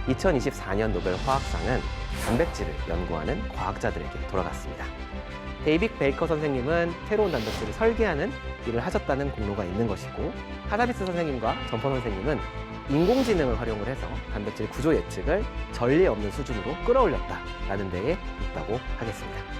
2024년 노벨 화학상은 단백질을 연구하는 과학자들에게 돌아갔습니다. 데이빗 베이커 선생님은 새로운 단백질을 설계하는 일을 하셨다는 공로가 있는 것이고, 하다비스 선생님과 전퍼 선생님은 인공지능을 활용을 해서 단백질 구조 예측을 전례 없는 수준으로 끌어올렸다라는 데에 있다고 하겠습니다.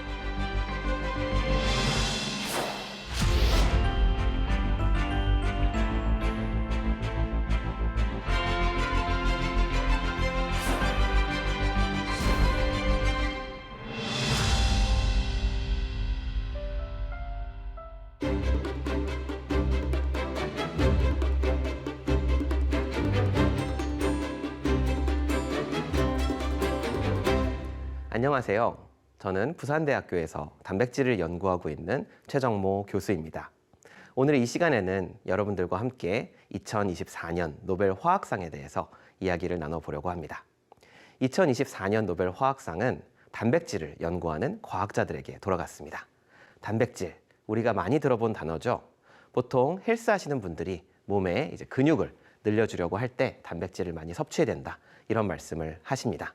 안녕하세요. 저는 부산대학교에서 단백질을 연구하고 있는 최정모 교수입니다. 오늘 이 시간에는 여러분들과 함께 2024년 노벨 화학상에 대해서 이야기를 나눠보려고 합니다. 2024년 노벨 화학상은 단백질을 연구하는 과학자들에게 돌아갔습니다. 단백질, 우리가 많이 들어본 단어죠. 보통 헬스 하시는 분들이 몸에 근육을 늘려주려고 할 때 단백질을 많이 섭취해야 된다, 이런 말씀을 하십니다.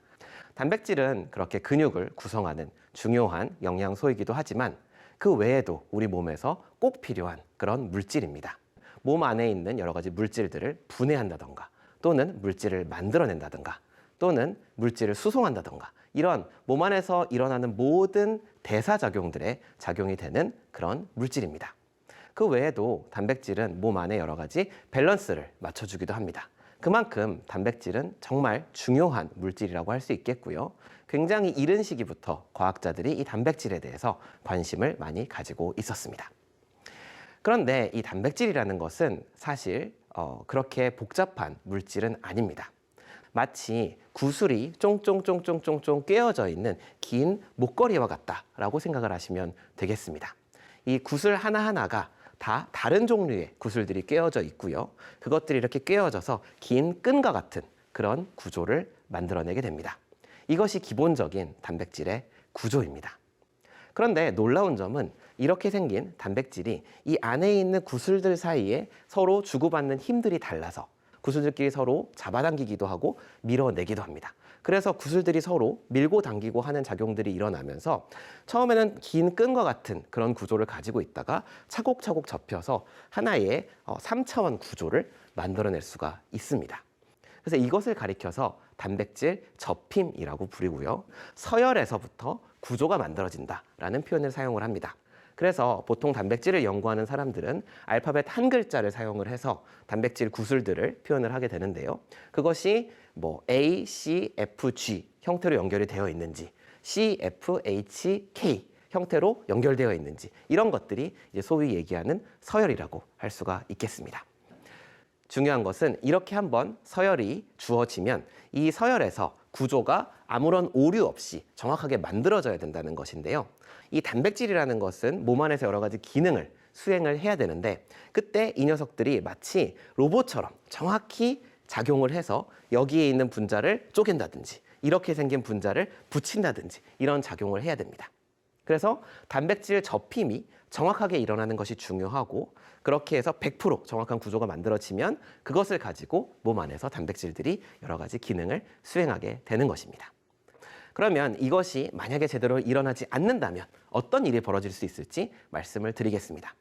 단백질은 그렇게 근육을 구성하는 중요한 영양소이기도 하지만 그 외에도 우리 몸에서 꼭 필요한 그런 물질입니다. 몸 안에 있는 여러 가지 물질들을 분해한다던가, 또는 물질을 만들어낸다던가, 또는 물질을 수송한다던가, 이런 몸 안에서 일어나는 모든 대사작용들에 작용이 되는 그런 물질입니다. 그 외에도 단백질은 몸 안에 여러 가지 밸런스를 맞춰주기도 합니다. 그만큼 단백질은 정말 중요한 물질이라고 할 수 있겠고요. 굉장히 이른 시기부터 과학자들이 이 단백질에 대해서 관심을 많이 가지고 있었습니다. 그런데 이 단백질이라는 것은 사실 그렇게 복잡한 물질은 아닙니다. 마치 구슬이 쫑쫑쫑쫑쫑쫑 꿰어져 있는 긴 목걸이와 같다라고 생각을 하시면 되겠습니다. 이 구슬 하나하나가 다 다른 종류의 구슬들이 꿰어져 있고요. 그것들이 이렇게 꿰어져서 긴 끈과 같은 그런 구조를 만들어내게 됩니다. 이것이 기본적인 단백질의 구조입니다. 그런데 놀라운 점은 이렇게 생긴 단백질이 이 안에 있는 구슬들 사이에 서로 주고받는 힘들이 달라서 구슬들끼리 서로 잡아당기기도 하고 밀어내기도 합니다. 그래서 구슬들이 서로 밀고 당기고 하는 작용들이 일어나면서 처음에는 긴 끈과 같은 그런 구조를 가지고 있다가 차곡차곡 접혀서 하나의 3차원 구조를 만들어낼 수가 있습니다. 그래서 이것을 가리켜서 단백질 접힘이라고 부르고요. 서열에서부터 구조가 만들어진다라는 표현을 사용을 합니다. 그래서 보통 단백질을 연구하는 사람들은 알파벳 한 글자를 사용을 해서 단백질 구슬들을 표현을 하게 되는데요. 그것이 A, C, F, G 형태로 연결이 되어 있는지, C, F, H, K 형태로 연결되어 있는지, 이런 것들이 이제 소위 얘기하는 서열이라고 할 수가 있겠습니다. 중요한 것은 이렇게 한번 서열이 주어지면 이 서열에서 구조가 아무런 오류 없이 정확하게 만들어져야 된다는 것인데요. 이 단백질이라는 것은 몸 안에서 여러 가지 기능을 수행을 해야 되는데, 그때 이 녀석들이 마치 로봇처럼 정확히 작용을 해서 여기에 있는 분자를 쪼갠다든지, 이렇게 생긴 분자를 붙인다든지, 이런 작용을 해야 됩니다. 그래서 단백질 접힘이 정확하게 일어나는 것이 중요하고, 그렇게 해서 100% 정확한 구조가 만들어지면 그것을 가지고 몸 안에서 단백질들이 여러 가지 기능을 수행하게 되는 것입니다. 그러면 이것이 만약에 제대로 일어나지 않는다면 어떤 일이 벌어질 수 있을지 말씀을 드리겠습니다.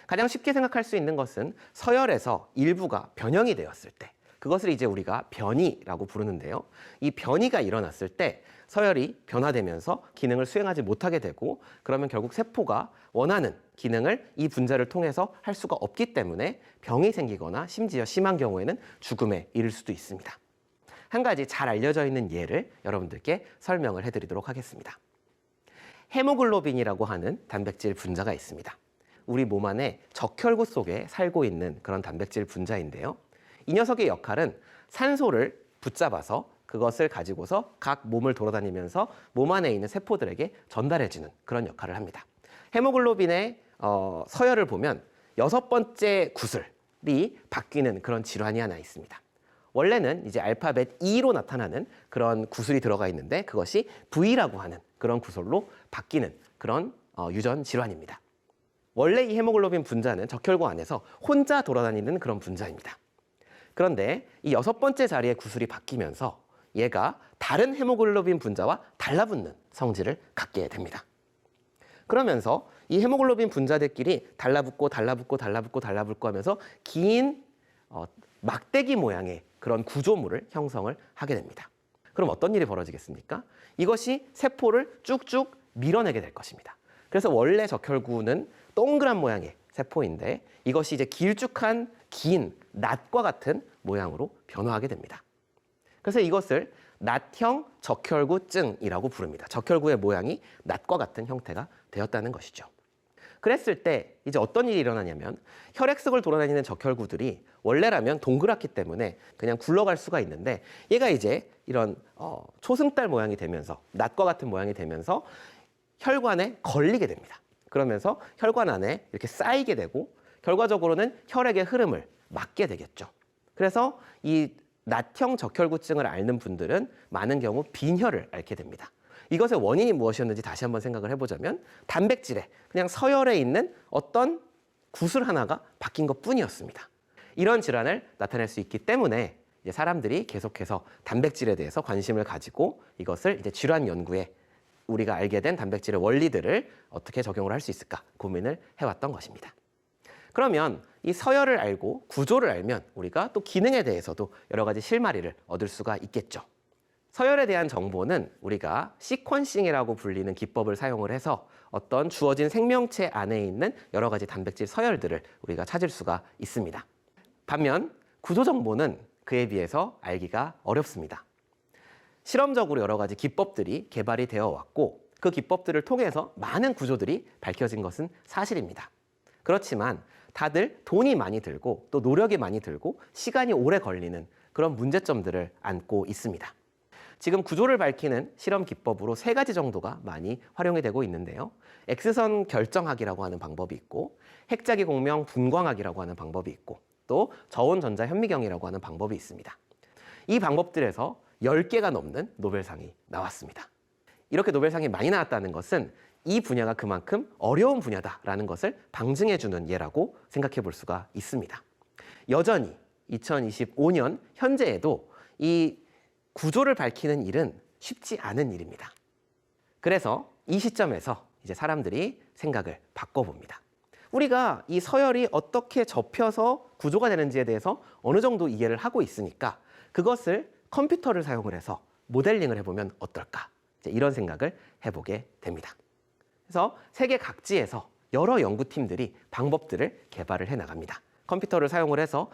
가장 쉽게 생각할 수 있는 것은 서열에서 일부가 변형이 되었을 때, 그것을 이제 우리가 변이라고 부르는데요. 이 변이가 일어났을 때 서열이 변화되면서 기능을 수행하지 못하게 되고, 그러면 결국 세포가 원하는 기능을 이 분자를 통해서 할 수가 없기 때문에 병이 생기거나 심지어 심한 경우에는 죽음에 이를 수도 있습니다. 한 가지 잘 알려져 있는 예를 여러분들께 설명을 해드리도록 하겠습니다. 헤모글로빈이라고 하는 단백질 분자가 있습니다. 우리 몸 안에 적혈구 속에 살고 있는 그런 단백질 분자인데요. 이 녀석의 역할은 산소를 붙잡아서 그것을 가지고서 각 몸을 돌아다니면서 몸 안에 있는 세포들에게 전달해주는 그런 역할을 합니다. 헤모글로빈의 서열을 보면 6번째 구슬이 바뀌는 그런 질환이 하나 있습니다. 원래는 이제 알파벳 E로 나타나는 그런 구슬이 들어가 있는데, 그것이 V라고 하는 그런 구슬로 바뀌는 그런 유전 질환입니다. 원래 이 헤모글로빈 분자는 적혈구 안에서 혼자 돌아다니는 그런 분자입니다. 그런데 이 6번째 자리의 구슬이 바뀌면서 얘가 다른 헤모글로빈 분자와 달라붙는 성질을 갖게 됩니다. 그러면서 이 헤모글로빈 분자들끼리 달라붙고 하면서 긴 막대기 모양의 그런 구조물을 형성을 하게 됩니다. 그럼 어떤 일이 벌어지겠습니까? 이것이 세포를 쭉쭉 밀어내게 될 것입니다. 그래서 원래 적혈구는 동그란 모양의 세포인데 이것이 이제 길쭉한 긴 낫과 같은 모양으로 변화하게 됩니다. 그래서 이것을 낫형 적혈구증이라고 부릅니다. 적혈구의 모양이 낫과 같은 형태가 되었다는 것이죠. 그랬을 때 이제 어떤 일이 일어나냐면 혈액 속을 돌아다니는 적혈구들이 원래라면 동그랗기 때문에 그냥 굴러갈 수가 있는데 얘가 이제 이런 초승달 모양이 되면서 낫과 같은 모양이 되면서 혈관에 걸리게 됩니다. 그러면서 혈관 안에 이렇게 쌓이게 되고 결과적으로는 혈액의 흐름을 막게 되겠죠. 그래서 이 낫형 적혈구증을 앓는 분들은 많은 경우 빈혈을 앓게 됩니다. 이것의 원인이 무엇이었는지 다시 한번 생각을 해보자면 단백질에 그냥 서열에 있는 어떤 구슬 하나가 바뀐 것뿐이었습니다. 이런 질환을 나타낼 수 있기 때문에 이제 사람들이 계속해서 단백질에 대해서 관심을 가지고 이것을 이제 질환 연구에 우리가 알게 된 단백질의 원리들을 어떻게 적용을 할 수 있을까 고민을 해왔던 것입니다. 그러면 이 서열을 알고 구조를 알면 우리가 또 기능에 대해서도 여러 가지 실마리를 얻을 수가 있겠죠. 서열에 대한 정보는 우리가 시퀀싱이라고 불리는 기법을 사용을 해서 어떤 주어진 생명체 안에 있는 여러 가지 단백질 서열들을 우리가 찾을 수가 있습니다. 반면 구조 정보는 그에 비해서 알기가 어렵습니다. 실험적으로 여러 가지 기법들이 개발이 되어 왔고 그 기법들을 통해서 많은 구조들이 밝혀진 것은 사실입니다. 그렇지만 다들 돈이 많이 들고 또 노력이 많이 들고 시간이 오래 걸리는 그런 문제점들을 안고 있습니다. 지금 구조를 밝히는 실험 기법으로 3가지 정도가 많이 활용이 되고 있는데요. X선 결정학이라고 하는 방법이 있고 핵자기 공명 분광학이라고 하는 방법이 있고 또 저온 전자 현미경이라고 하는 방법이 있습니다. 이 방법들에서 10개가 넘는 노벨상이 나왔습니다. 이렇게 노벨상이 많이 나왔다는 것은 이 분야가 그만큼 어려운 분야다라는 것을 방증해주는 예라고 생각해 볼 수가 있습니다. 여전히 2025년 현재에도 이 구조를 밝히는 일은 쉽지 않은 일입니다. 그래서 이 시점에서 이제 사람들이 생각을 바꿔봅니다. 우리가 이 서열이 어떻게 접혀서 구조가 되는지에 대해서 어느 정도 이해를 하고 있으니까 그것을 컴퓨터를 사용을 해서 모델링을 해보면 어떨까? 이제 이런 생각을 해보게 됩니다. 그래서 세계 각지에서 여러 연구팀들이 방법들을 개발을 해나갑니다. 컴퓨터를 사용을 해서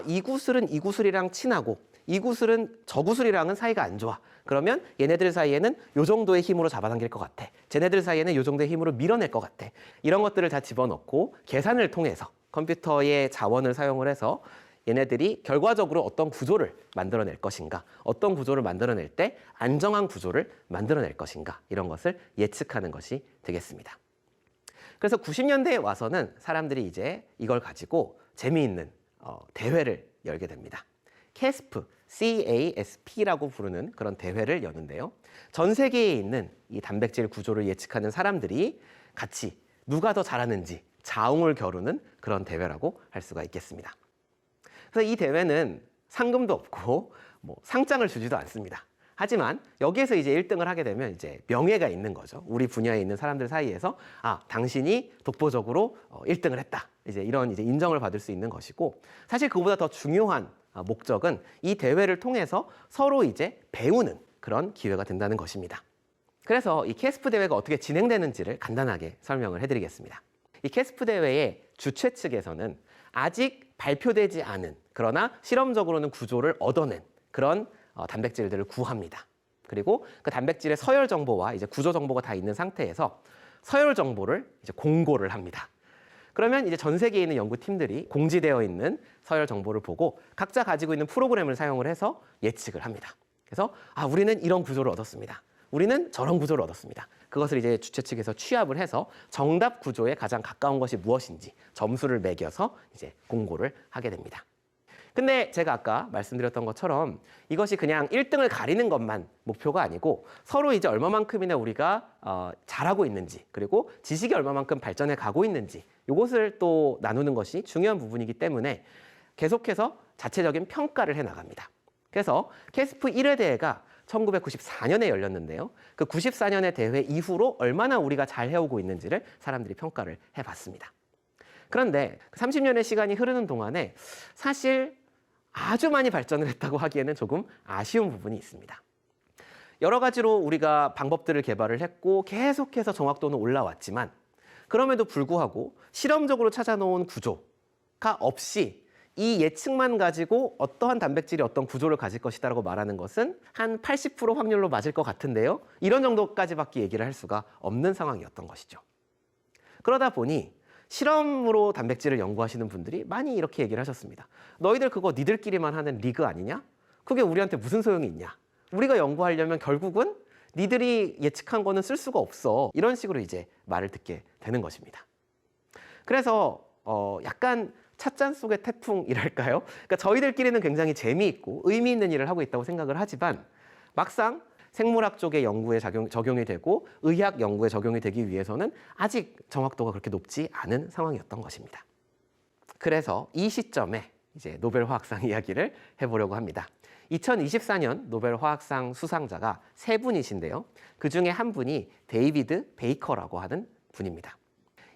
이 구슬은 이 구슬이랑 친하고 이 구슬은 저 구슬이랑은 사이가 안 좋아. 그러면 얘네들 사이에는 요 정도의 힘으로 잡아당길 것 같아. 쟤네들 사이에는 요 정도의 힘으로 밀어낼 것 같아. 이런 것들을 다 집어넣고 계산을 통해서 컴퓨터의 자원을 사용을 해서 얘네들이 결과적으로 어떤 구조를 만들어낼 것인가, 어떤 구조를 만들어낼 때 안정한 구조를 만들어낼 것인가 이런 것을 예측하는 것이 되겠습니다. 그래서 90년대에 와서는 사람들이 이제 이걸 가지고 재미있는 대회를 열게 됩니다. CASP, CASP라고 부르는 그런 대회를 여는데요. 전 세계에 있는 이 단백질 구조를 예측하는 사람들이 같이 누가 더 잘하는지 자웅을 겨루는 그런 대회라고 할 수가 있겠습니다. 그래서 이 대회는 상금도 없고 상장을 주지도 않습니다. 하지만 여기에서 이제 1등을 하게 되면 이제 명예가 있는 거죠. 우리 분야에 있는 사람들 사이에서 당신이 독보적으로 1등을 했다. 이제 이런 이제 인정을 받을 수 있는 것이고 사실 그보다 더 중요한 목적은 이 대회를 통해서 서로 이제 배우는 그런 기회가 된다는 것입니다. 그래서 이 캐스프 대회가 어떻게 진행되는지를 간단하게 설명을 해드리겠습니다. 이 캐스프 대회의 주최 측에서는 아직 발표되지 않은 그러나 실험적으로는 구조를 얻어낸 그런 단백질들을 구합니다. 그리고 그 단백질의 서열 정보와 이제 구조 정보가 다 있는 상태에서 서열 정보를 이제 공고를 합니다. 그러면 이제 전 세계에 있는 연구팀들이 공지되어 있는 서열 정보를 보고 각자 가지고 있는 프로그램을 사용을 해서 예측을 합니다. 그래서 우리는 이런 구조를 얻었습니다. 우리는 저런 구조를 얻었습니다. 그것을 이제 주최 측에서 취합을 해서 정답 구조에 가장 가까운 것이 무엇인지 점수를 매겨서 이제 공고를 하게 됩니다. 근데 제가 아까 말씀드렸던 것처럼 이것이 그냥 1등을 가리는 것만 목표가 아니고 서로 이제 얼마만큼이나 우리가 잘하고 있는지 그리고 지식이 얼마만큼 발전해 가고 있는지 이것을 또 나누는 것이 중요한 부분이기 때문에 계속해서 자체적인 평가를 해 나갑니다. 그래서 캐스프 1회 대회가 1994년에 열렸는데요. 그 94년의 대회 이후로 얼마나 우리가 잘 해오고 있는지를 사람들이 평가를 해봤습니다. 그런데 30년의 시간이 흐르는 동안에 사실 아주 많이 발전을 했다고 하기에는 조금 아쉬운 부분이 있습니다. 여러 가지로 우리가 방법들을 개발을 했고 계속해서 정확도는 올라왔지만 그럼에도 불구하고 실험적으로 찾아놓은 구조가 없이 이 예측만 가지고 어떠한 단백질이 어떤 구조를 가질 것이다라고 말하는 것은 한 80% 확률로 맞을 것 같은데요. 이런 정도까지밖에 얘기를 할 수가 없는 상황이었던 것이죠. 그러다 보니 실험으로 단백질을 연구하시는 분들이 많이 이렇게 얘기를 하셨습니다. 너희들 그거 니들끼리만 하는 리그 아니냐? 그게 우리한테 무슨 소용이 있냐? 우리가 연구하려면 결국은 니들이 예측한 거는 쓸 수가 없어. 이런 식으로 이제 말을 듣게 되는 것입니다. 그래서 약간 찻잔 속의 태풍이랄까요? 그러니까 저희들끼리는 굉장히 재미있고 의미 있는 일을 하고 있다고 생각을 하지만 막상 생물학 쪽의 연구에 적용이 되고 의학 연구에 적용이 되기 위해서는 아직 정확도가 그렇게 높지 않은 상황이었던 것입니다. 그래서 이 시점에 이제 노벨 화학상 이야기를 해보려고 합니다. 2024년 노벨 화학상 수상자가 3분이신데요. 그 중에 한 분이 데이비드 베이커라고 하는 분입니다.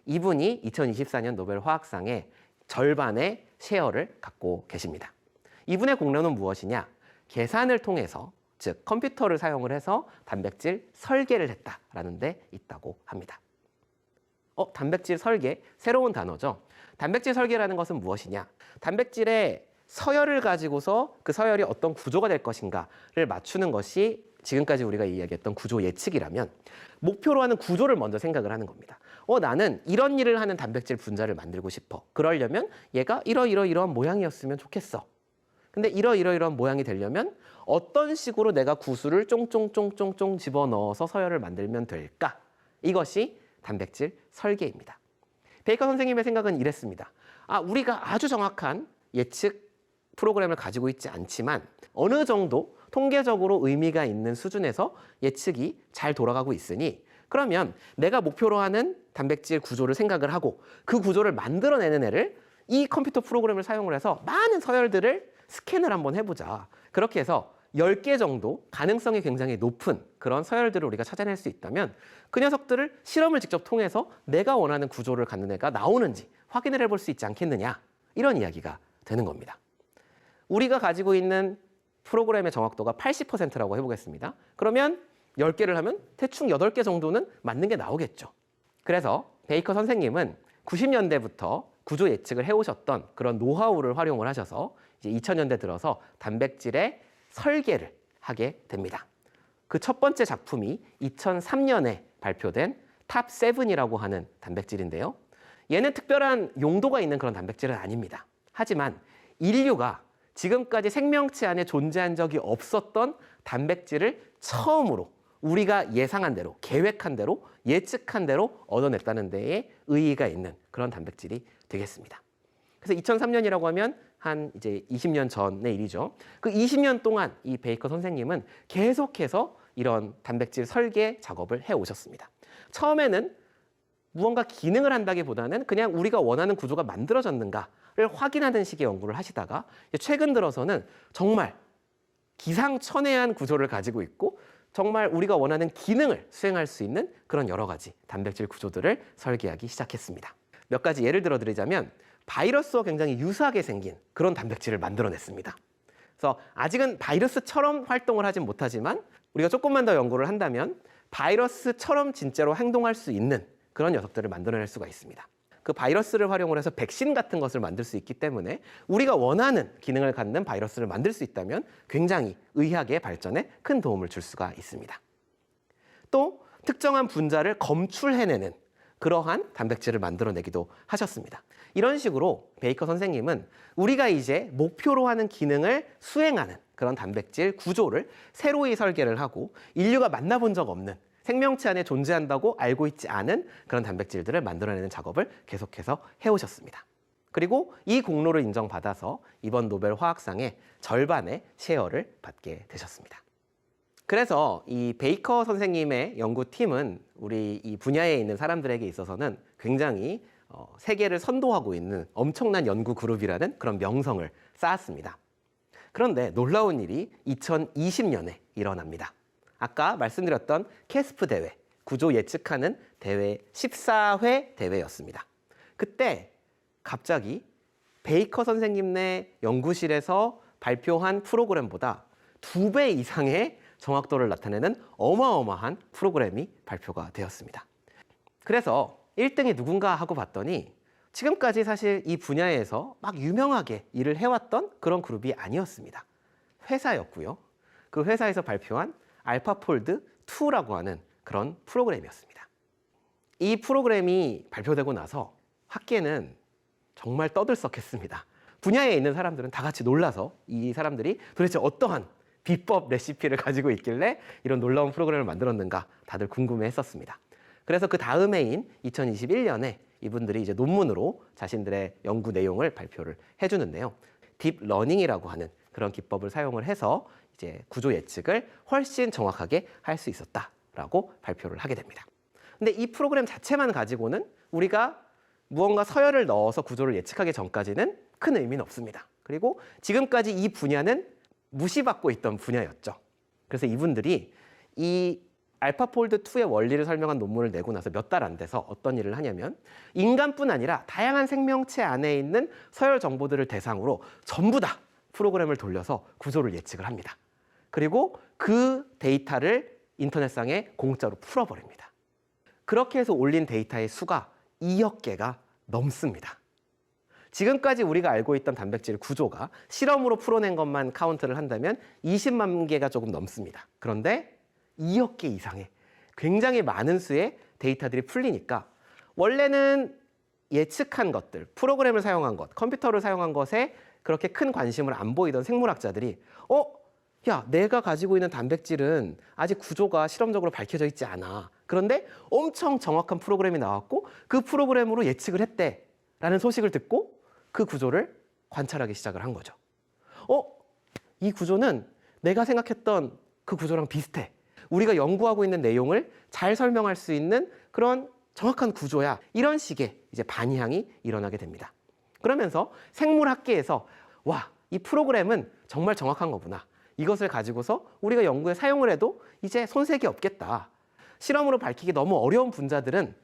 이분이 2024년 노벨 화학상의 절반의 셰어를 갖고 계십니다. 이분의 공로는 무엇이냐? 계산을 통해서, 즉 컴퓨터를 사용을 해서 단백질 설계를 했다라는 데 있다고 합니다. 단백질 설계, 새로운 단어죠. 단백질 설계라는 것은 무엇이냐? 단백질의 서열을 가지고서 그 서열이 어떤 구조가 될 것인가를 맞추는 것이 지금까지 우리가 이야기했던 구조 예측이라면 목표로 하는 구조를 먼저 생각을 하는 겁니다. 나는 이런 일을 하는 단백질 분자를 만들고 싶어. 그러려면 얘가 이러이러이러한 모양이었으면 좋겠어. 근데 이러이러이러한 모양이 되려면 어떤 식으로 내가 구수를 쫑쫑쫑쫑쫑 집어넣어서 서열을 만들면 될까? 이것이 단백질 설계입니다. 베이커 선생님의 생각은 이랬습니다. 우리가 아주 정확한 예측 프로그램을 가지고 있지 않지만 어느 정도 통계적으로 의미가 있는 수준에서 예측이 잘 돌아가고 있으니 그러면 내가 목표로 하는 단백질 구조를 생각을 하고 그 구조를 만들어내는 애를 이 컴퓨터 프로그램을 사용을 해서 많은 서열들을 스캔을 한번 해보자. 그렇게 해서 10개 정도 가능성이 굉장히 높은 그런 서열들을 우리가 찾아낼 수 있다면 그 녀석들을 실험을 직접 통해서 내가 원하는 구조를 갖는 애가 나오는지 확인을 해볼 수 있지 않겠느냐. 이런 이야기가 되는 겁니다. 우리가 가지고 있는 프로그램의 정확도가 80%라고 해보겠습니다. 그러면 10개를 하면 대충 8개 정도는 맞는 게 나오겠죠. 그래서 베이커 선생님은 90년대부터 구조 예측을 해오셨던 그런 노하우를 활용을 하셔서 이제 2000년대 들어서 단백질의 설계를 하게 됩니다. 그 첫 번째 작품이 2003년에 발표된 탑7이라고 하는 단백질인데요. 얘는 특별한 용도가 있는 그런 단백질은 아닙니다. 하지만 인류가 지금까지 생명체 안에 존재한 적이 없었던 단백질을 처음으로 우리가 예상한 대로, 계획한 대로, 예측한 대로 얻어냈다는 데에 의의가 있는 그런 단백질이 되겠습니다. 그래서 2003년이라고 하면 한 이제 20년 전의 일이죠. 그 20년 동안 이 베이커 선생님은 계속해서 이런 단백질 설계 작업을 해오셨습니다. 처음에는 무언가 기능을 한다기보다는 그냥 우리가 원하는 구조가 만들어졌는가를 확인하는 식의 연구를 하시다가 최근 들어서는 정말 기상천외한 구조를 가지고 있고 정말 우리가 원하는 기능을 수행할 수 있는 그런 여러 가지 단백질 구조들을 설계하기 시작했습니다. 몇 가지 예를 들어드리자면 바이러스와 굉장히 유사하게 생긴 그런 단백질을 만들어냈습니다. 그래서 아직은 바이러스처럼 활동을 하진 못하지만 우리가 조금만 더 연구를 한다면 바이러스처럼 진짜로 행동할 수 있는 그런 녀석들을 만들어낼 수가 있습니다. 그 바이러스를 활용을 해서 백신 같은 것을 만들 수 있기 때문에 우리가 원하는 기능을 갖는 바이러스를 만들 수 있다면 굉장히 의학의 발전에 큰 도움을 줄 수가 있습니다. 또 특정한 분자를 검출해내는 그러한 단백질을 만들어내기도 하셨습니다. 이런 식으로 베이커 선생님은 우리가 이제 목표로 하는 기능을 수행하는 그런 단백질 구조를 새로이 설계를 하고 인류가 만나본 적 없는 생명체 안에 존재한다고 알고 있지 않은 그런 단백질들을 만들어내는 작업을 계속해서 해오셨습니다. 그리고 이 공로를 인정받아서 이번 노벨 화학상의 절반의 셰어를 받게 되셨습니다. 그래서 이 베이커 선생님의 연구팀은 우리 이 분야에 있는 사람들에게 있어서는 굉장히 세계를 선도하고 있는 엄청난 연구 그룹이라는 그런 명성을 쌓았습니다. 그런데 놀라운 일이 2020년에 일어납니다. 아까 말씀드렸던 캐스프 대회, 구조 예측하는 대회 14회 대회였습니다. 그때 갑자기 베이커 선생님네 연구실에서 발표한 프로그램보다 2배 이상의 정확도를 나타내는 어마어마한 프로그램이 발표가 되었습니다. 그래서 1등이 누군가 하고 봤더니 지금까지 사실 이 분야에서 막 유명하게 일을 해왔던 그런 그룹이 아니었습니다. 회사였고요. 그 회사에서 발표한 알파폴드 2라고 하는 그런 프로그램이었습니다. 이 프로그램이 발표되고 나서 학계는 정말 떠들썩했습니다. 분야에 있는 사람들은 다 같이 놀라서 이 사람들이 도대체 어떠한 비법 레시피를 가지고 있길래 이런 놀라운 프로그램을 만들었는가 다들 궁금해했었습니다. 그래서 그 다음 해인 2021년에 이분들이 이제 논문으로 자신들의 연구 내용을 발표를 해주는데요. 딥러닝이라고 하는 그런 기법을 사용을 해서 이제 구조 예측을 훨씬 정확하게 할 수 있었다라고 발표를 하게 됩니다. 근데 이 프로그램 자체만 가지고는 우리가 무언가 서열을 넣어서 구조를 예측하기 전까지는 큰 의미는 없습니다. 그리고 지금까지 이 분야는 무시받고 있던 분야였죠. 그래서 이분들이 이 알파폴드2의 원리를 설명한 논문을 내고 나서 몇 달 안 돼서 어떤 일을 하냐면 인간뿐 아니라 다양한 생명체 안에 있는 서열 정보들을 대상으로 전부 다 프로그램을 돌려서 구조를 예측을 합니다. 그리고 그 데이터를 인터넷상에 공짜로 풀어버립니다. 그렇게 해서 올린 데이터의 수가 2억 개가 넘습니다. 지금까지 우리가 알고 있던 단백질 구조가 실험으로 풀어낸 것만 카운트를 한다면 20만 개가 조금 넘습니다. 그런데 2억 개 이상의 굉장히 많은 수의 데이터들이 풀리니까 원래는 예측한 것들, 프로그램을 사용한 것, 컴퓨터를 사용한 것에 그렇게 큰 관심을 안 보이던 생물학자들이 야, 내가 가지고 있는 단백질은 아직 구조가 실험적으로 밝혀져 있지 않아. 그런데 엄청 정확한 프로그램이 나왔고 그 프로그램으로 예측을 했대 라는 소식을 듣고 그 구조를 관찰하기 시작을 한 거죠. 이 구조는 내가 생각했던 그 구조랑 비슷해. 우리가 연구하고 있는 내용을 잘 설명할 수 있는 그런 정확한 구조야. 이런 식의 이제 반향이 일어나게 됩니다. 그러면서 생물학계에서 와, 이 프로그램은 정말 정확한 거구나. 이것을 가지고서 우리가 연구에 사용을 해도 이제 손색이 없겠다. 실험으로 밝히기 너무 어려운 분자들은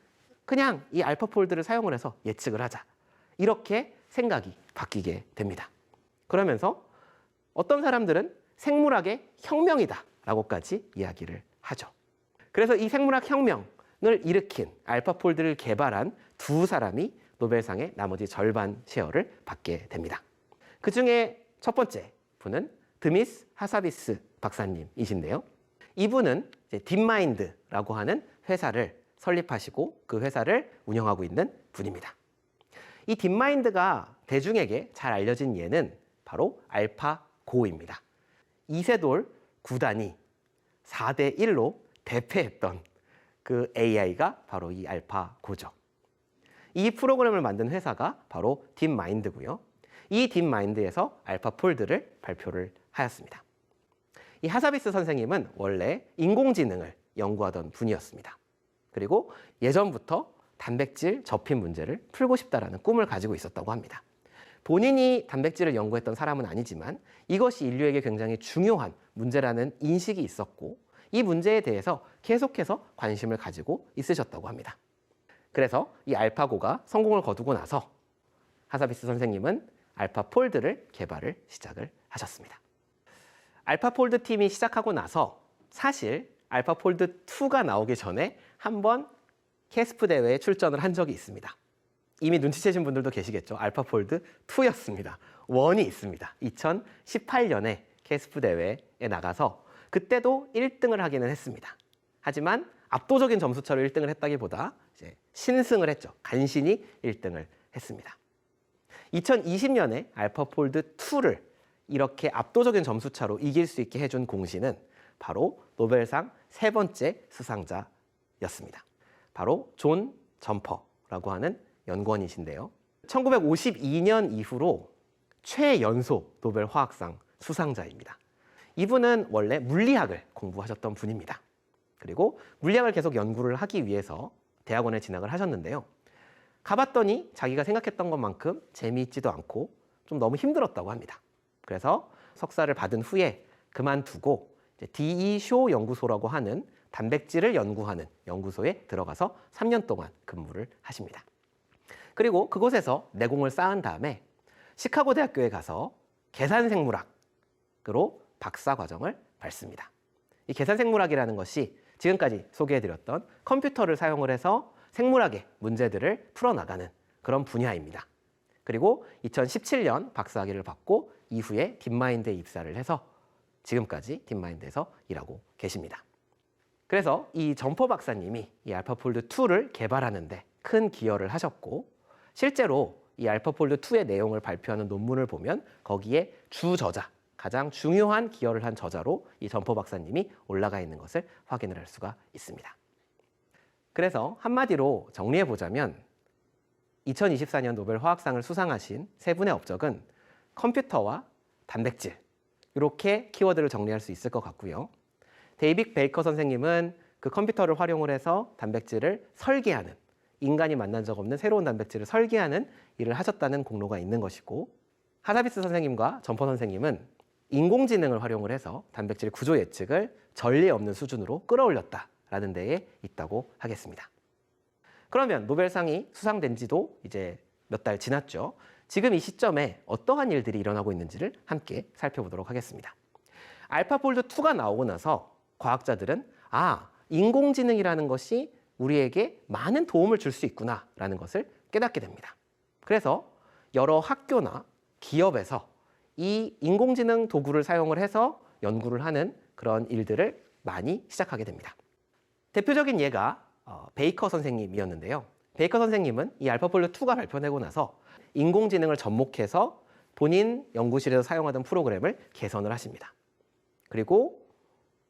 그냥 이 알파폴드를 사용을 해서 예측을 하자. 이렇게 생각이 바뀌게 됩니다. 그러면서 어떤 사람들은 생물학의 혁명이다 라고까지 이야기를 하죠. 그래서 이 생물학 혁명을 일으킨 알파폴드를 개발한 두 사람이 노벨상의 나머지 절반 쉐어를 받게 됩니다. 그 중에 첫 번째 분은 드미스 하사비스 박사님이신데요. 이분은 이제 딥마인드라고 하는 회사를 설립하시고 그 회사를 운영하고 있는 분입니다. 이 딥마인드가 대중에게 잘 알려진 예는 바로 알파고입니다. 이세돌 구단이 4대 1로 대패했던 그 AI가 바로 이 알파고죠. 이 프로그램을 만든 회사가 바로 딥마인드고요. 이 딥마인드에서 알파폴드를 발표를 하였습니다. 이 하사비스 선생님은 원래 인공지능을 연구하던 분이었습니다. 그리고 예전부터 단백질 접힌 문제를 풀고 싶다라는 꿈을 가지고 있었다고 합니다. 본인이 단백질을 연구했던 사람은 아니지만 이것이 인류에게 굉장히 중요한 문제라는 인식이 있었고 이 문제에 대해서 계속해서 관심을 가지고 있으셨다고 합니다. 그래서 이 알파고가 성공을 거두고 나서 하사비스 선생님은 알파폴드를 개발을 시작을 하셨습니다. 알파폴드 팀이 시작하고 나서 사실 알파폴드2가 나오기 전에 한번 캐스프 대회에 출전을 한 적이 있습니다. 이미 눈치채신 분들도 계시겠죠. 알파폴드2였습니다. 1이 있습니다. 2018년에 캐스프 대회에 나가서 그때도 1등을 하기는 했습니다. 하지만 압도적인 점수차로 1등을 했다기보다 이제 신승을 했죠. 간신히 1등을 했습니다. 2020년에 알파폴드2를 이렇게 압도적인 점수차로 이길 수 있게 해준 공신은 바로 노벨상 3번째 수상자였습니다. 바로 존 점퍼라고 하는 연구원이신데요. 1952년 이후로 최연소 노벨 화학상 수상자입니다. 이분은 원래 물리학을 공부하셨던 분입니다. 그리고 물리학을 계속 연구를 하기 위해서 대학원에 진학을 하셨는데요. 가봤더니 자기가 생각했던 것만큼 재미있지도 않고 좀 너무 힘들었다고 합니다. 그래서 석사를 받은 후에 그만두고 DE-쇼 연구소라고 하는 단백질을 연구하는 연구소에 들어가서 3년 동안 근무를 하십니다. 그리고 그곳에서 내공을 쌓은 다음에 시카고 대학교에 가서 계산생물학으로 박사 과정을 밟습니다. 이 계산생물학이라는 것이 지금까지 소개해드렸던 컴퓨터를 사용을 해서 생물학의 문제들을 풀어나가는 그런 분야입니다. 그리고 2017년 박사학위를 받고 이후에 딥마인드에 입사를 해서 지금까지 딥마인드에서 일하고 계십니다. 그래서 이 점퍼 박사님이 이 알파폴드2를 개발하는데 큰 기여를 하셨고, 실제로 이 알파폴드2의 내용을 발표하는 논문을 보면 거기에 주저자, 가장 중요한 기여를 한 저자로 이 점퍼 박사님이 올라가 있는 것을 확인을 할 수가 있습니다. 그래서 한마디로 정리해보자면 2024년 노벨 화학상을 수상하신 세 분의 업적은 컴퓨터와 단백질, 이렇게 키워드를 정리할 수 있을 것 같고요. 데이빗 베이커 선생님은 그 컴퓨터를 활용을 해서 단백질을 설계하는, 인간이 만난 적 없는 새로운 단백질을 설계하는 일을 하셨다는 공로가 있는 것이고, 하사비스 선생님과 점퍼 선생님은 인공지능을 활용을 해서 단백질 구조 예측을 전례 없는 수준으로 끌어올렸다라는 데에 있다고 하겠습니다. 그러면 노벨상이 수상된 지도 이제 몇 달 지났죠. 지금 이 시점에 어떠한 일들이 일어나고 있는지를 함께 살펴보도록 하겠습니다. 알파폴드2가 나오고 나서 과학자들은 인공지능이라는 것이 우리에게 많은 도움을 줄 수 있구나라는 것을 깨닫게 됩니다. 그래서 여러 학교나 기업에서 이 인공지능 도구를 사용을 해서 연구를 하는 그런 일들을 많이 시작하게 됩니다. 대표적인 예가 베이커 선생님이었는데요. 베이커 선생님은 이 알파폴드2가 발표되고 나서 인공지능을 접목해서 본인 연구실에서 사용하던 프로그램을 개선을 하십니다. 그리고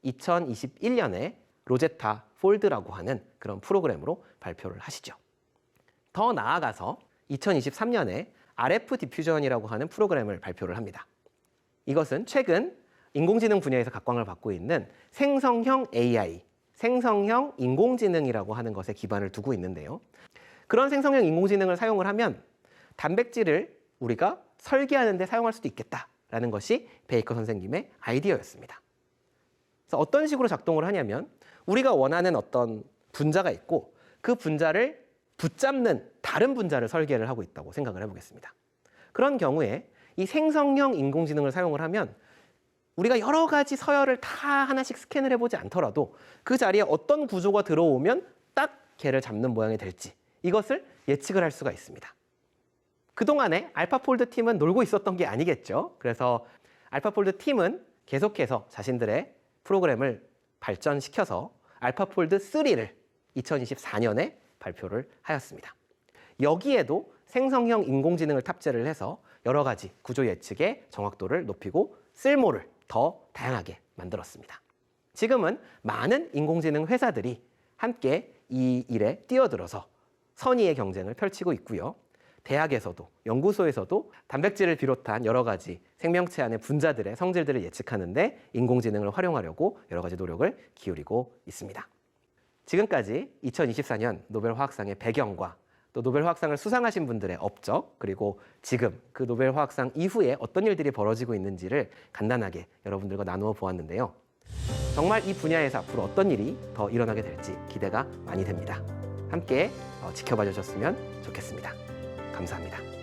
2021년에 로제타 폴드라고 하는 그런 프로그램으로 발표를 하시죠. 더 나아가서 2023년에 RF 디퓨전이라고 하는 프로그램을 발표를 합니다. 이것은 최근 인공지능 분야에서 각광을 받고 있는 생성형 AI, 생성형 인공지능이라고 하는 것에 기반을 두고 있는데요. 그런 생성형 인공지능을 사용을 하면 단백질을 우리가 설계하는 데 사용할 수도 있겠다라는 것이 베이커 선생님의 아이디어였습니다. 그래서 어떤 식으로 작동을 하냐면 우리가 원하는 어떤 분자가 있고 그 분자를 붙잡는 다른 분자를 설계를 하고 있다고 생각을 해보겠습니다. 그런 경우에 이 생성형 인공지능을 사용을 하면 우리가 여러 가지 서열을 다 하나씩 스캔을 해보지 않더라도 그 자리에 어떤 구조가 들어오면 딱 걔를 잡는 모양이 될지 이것을 예측을 할 수가 있습니다. 그동안에 알파폴드 팀은 놀고 있었던 게 아니겠죠. 그래서 알파폴드 팀은 계속해서 자신들의 프로그램을 발전시켜서 알파폴드 3를 2024년에 발표를 하였습니다. 여기에도 생성형 인공지능을 탑재를 해서 여러 가지 구조 예측의 정확도를 높이고 쓸모를 더 다양하게 만들었습니다. 지금은 많은 인공지능 회사들이 함께 이 일에 뛰어들어서 선의의 경쟁을 펼치고 있고요. 대학에서도 연구소에서도 단백질을 비롯한 여러 가지 생명체 안의 분자들의 성질들을 예측하는데 인공지능을 활용하려고 여러 가지 노력을 기울이고 있습니다. 지금까지 2024년 노벨 화학상의 배경과 또 노벨 화학상을 수상하신 분들의 업적, 그리고 지금 그 노벨 화학상 이후에 어떤 일들이 벌어지고 있는지를 간단하게 여러분들과 나누어 보았는데요. 정말 이 분야에서 앞으로 어떤 일이 더 일어나게 될지 기대가 많이 됩니다. 함께 지켜봐 주셨으면 좋겠습니다. 감사합니다.